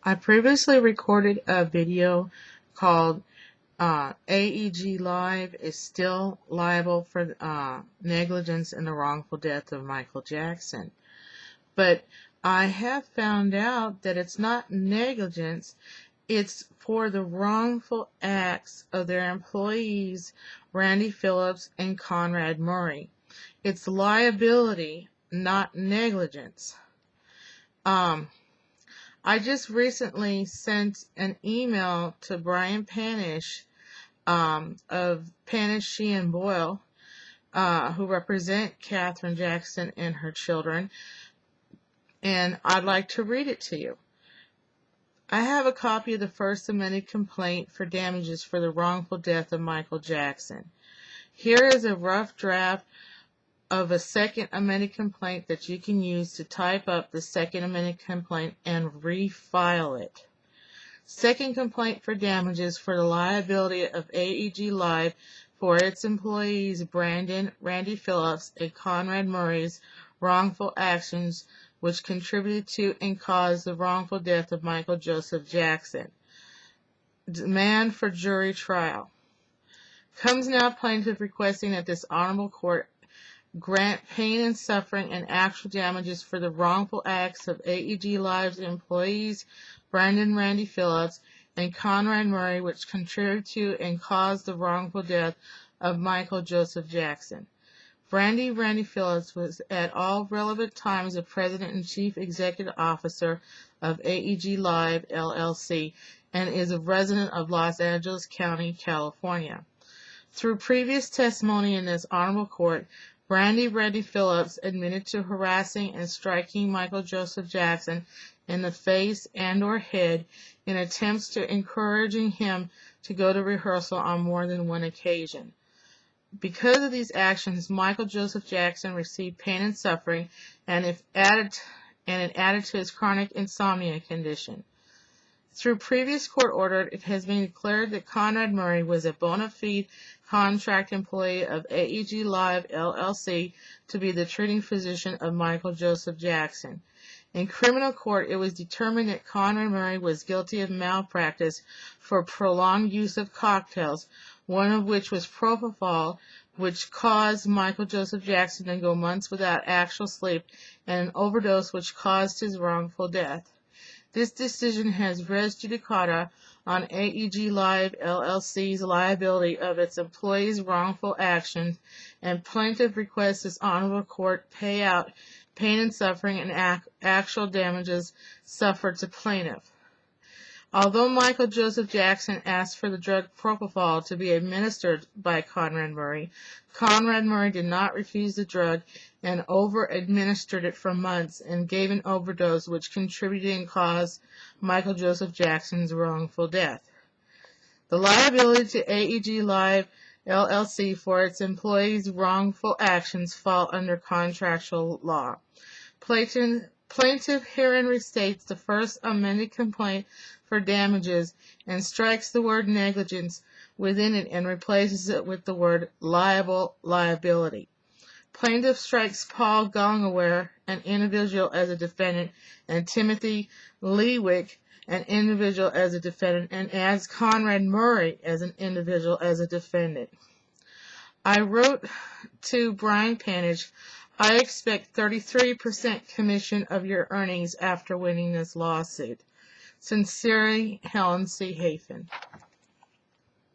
I previously recorded a video called AEG Live is still liable for negligence in the wrongful death of Michael Jackson. But I have found out that it's not negligence, it's for the wrongful acts of their employees, Randy Phillips and Conrad Murray. It's liability, not negligence. I just recently sent an email to Brian Panish of Panish, She & Boyle, who represent Katherine Jackson and her children, and I'd like to read it to you. I have a copy of the First Amended Complaint for damages for the wrongful death of Michael Jackson. Here is a rough draft of a Second Amended Complaint that you can use to type up the Second Amended Complaint and refile it. Second complaint for damages for the liability of AEG Live for its employees Randy Phillips, and Conrad Murray's wrongful actions which contributed to and caused the wrongful death of Michael Joseph Jackson. Demand for jury trial. Comes now plaintiff requesting that this honorable court grant pain and suffering and actual damages for the wrongful acts of AEG Live's employees, Randy Phillips, and Conrad Murray, which contributed to and caused the wrongful death of Michael Joseph Jackson. Randy Phillips was at all relevant times the President and Chief Executive Officer of AEG Live, LLC, and is a resident of Los Angeles County, California. Through previous testimony in this honorable court, Randy Phillips admitted to harassing and striking Michael Joseph Jackson in the face and or head in attempts to encouraging him to go to rehearsal on more than one occasion. Because of these actions, Michael Joseph Jackson received pain and suffering, and it added to his chronic insomnia condition. Through previous court order, it has been declared that Conrad Murray was a bona fide contract employee of AEG Live, LLC, to be the treating physician of Michael Joseph Jackson. In criminal court, it was determined that Conrad Murray was guilty of malpractice for prolonged use of cocktails, one of which was propofol, which caused Michael Joseph Jackson to go months without actual sleep, and an overdose which caused his wrongful death. This decision has res judicata on AEG Live, LLC's liability of its employees' wrongful actions, and plaintiff requests this honorable court pay out pain and suffering and actual damages suffered to plaintiff. Although Michael Joseph Jackson asked for the drug propofol to be administered by Conrad Murray did not refuse the drug and over-administered it for months and gave an overdose which contributed and caused Michael Joseph Jackson's wrongful death. The liability to AEG Live, LLC for its employees' wrongful actions fall under contractual law. Plaintiff herein restates the First Amended Complaint for damages and strikes the word negligence within it and replaces it with the word liability. Plaintiff strikes Paul Gongaware, an individual, as a defendant, and Timothy Lewick, an individual, as a defendant, and adds Conrad Murray as an individual as a defendant. I wrote to Brian Panish, I expect 33% commission of your earnings after winning this lawsuit. Sincerely, Helen C. Hafen.